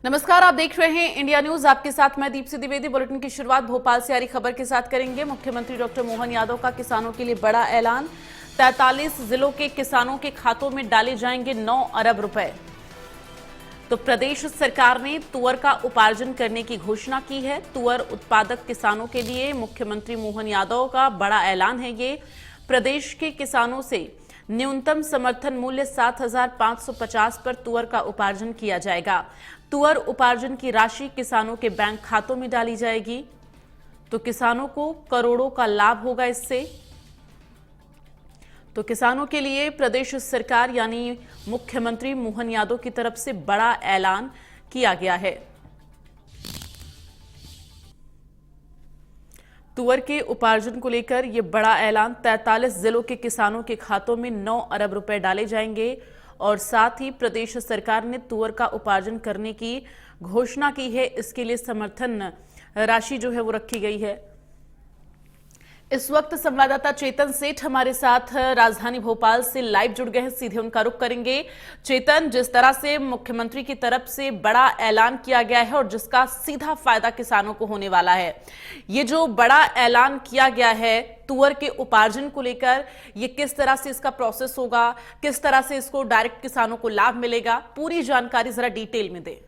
नमस्कार, आप देख रहे हैं इंडिया न्यूज। आपके साथ मैं दीप्ति द्विवेदी। बुलेटिन की शुरुआत भोपाल से आ रही खबर के साथ करेंगे। मुख्यमंत्री डॉक्टर मोहन यादव का किसानों के लिए बड़ा ऐलान। 43 जिलों के किसानों के खातों में डाले जाएंगे 9 अरब रुपए। तो प्रदेश सरकार ने तुअर का उपार्जन करने की घोषणा की है। तुअर उत्पादक किसानों के लिए मुख्यमंत्री मोहन यादव का बड़ा ऐलान है। ये प्रदेश के किसानों से न्यूनतम समर्थन मूल्य 7,550 पर तुअर का उपार्जन किया जाएगा। तुअर उपार्जन की राशि किसानों के बैंक खातों में डाली जाएगी। तो किसानों को करोड़ों का लाभ होगा इससे। तो किसानों के लिए प्रदेश सरकार यानी मुख्यमंत्री मोहन यादव की तरफ से बड़ा ऐलान किया गया है। तुअर के उपार्जन को लेकर यह बड़ा ऐलान। 43 जिलों के किसानों के खातों में 9 अरब रुपए डाले जाएंगे और साथ ही प्रदेश सरकार ने तुअर का उपार्जन करने की घोषणा की है। इसके लिए समर्थन राशि जो है वो रखी गई है। इस वक्त संवाददाता चेतन सेठ हमारे साथ राजधानी भोपाल से लाइव जुड़ गए हैं। सीधे उनका रुख करेंगे। चेतन, जिस तरह से मुख्यमंत्री की तरफ से बड़ा ऐलान किया गया है और जिसका सीधा फायदा किसानों को होने वाला है, ये जो बड़ा ऐलान किया गया है तुअर के उपार्जन को लेकर, ये किस तरह से इसका प्रोसेस होगा, किस तरह से इसको डायरेक्ट किसानों को लाभ मिलेगा, पूरी जानकारी जरा डिटेल में दे।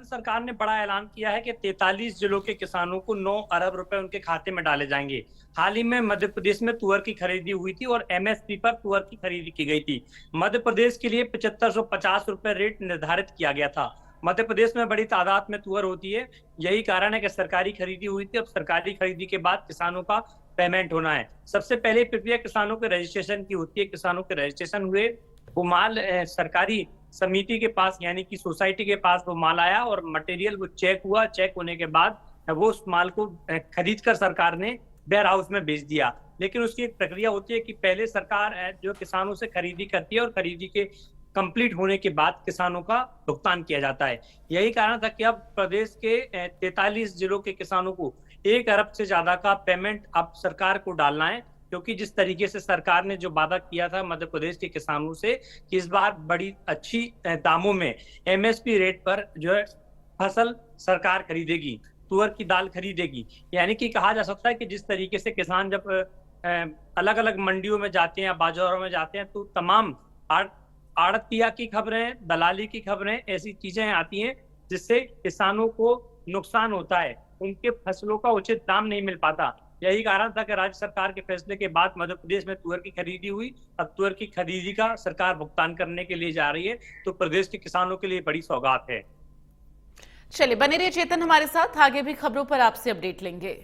सरकार ने बड़ा ऐलान किया है कि 43 जिलों के किसानों को 9 अरब रुपए उनके खाते में डाले जाएंगे। हाल ही में मध्य प्रदेश में तुअर की खरीदी हुई थी और एमएसपी पर तुअर की खरीदी की गई थी। मध्य प्रदेश के लिए 7550 रुपए रेट निर्धारित किया गया था। मध्य प्रदेश में बड़ी तादाद में तुअर होती है, यही कारण है कि सरकारी खरीदी हुई थी। अब सरकारी खरीदी के बाद किसानों का पेमेंट होना है। सबसे पहले प्रक्रिया किसानों के रजिस्ट्रेशन की होती है। किसानों के रजिस्ट्रेशन हुए, वो माल सरकारी समिति के पास यानी कि सोसाइटी के पास वो माल आया और मटेरियल वो चेक हुआ। चेक होने के बाद वो उस माल को खरीद कर सरकार ने वेयर हाउस में भेज दिया। लेकिन उसकी एक प्रक्रिया होती है कि पहले सरकार जो किसानों से खरीदी करती है और खरीदी के कंप्लीट होने के बाद किसानों का भुगतान किया जाता है। यही कारण था कि अब प्रदेश के 43 जिलों के किसानों को 1 अरब से ज्यादा का पेमेंट अब सरकार को डालना है, क्योंकि जिस तरीके से सरकार ने जो वादा किया था मध्य प्रदेश के किसानों से कि इस बार बड़ी अच्छी दामों में एमएसपी रेट पर जो है फसल सरकार खरीदेगी, तुअर की दाल खरीदेगी। यानी कि कहा जा सकता है कि जिस तरीके से किसान जब अलग अलग मंडियों में जाते हैं, बाजारों में जाते हैं, तो तमाम आड़तिया की खबरें, दलाली की खबरें, ऐसी चीजें आती हैं जिससे किसानों को नुकसान होता है, उनके फसलों का उचित दाम नहीं मिल पाता। यही कारण था कि राज्य सरकार के फैसले के बाद मध्य प्रदेश में तुअर की खरीदी हुई। अब तुअर की खरीदी का सरकार भुगतान करने के लिए जा रही है, तो प्रदेश के किसानों के लिए बड़ी सौगात है। चलिए, बने रहिए चेतन हमारे साथ, आगे भी खबरों पर आपसे अपडेट लेंगे।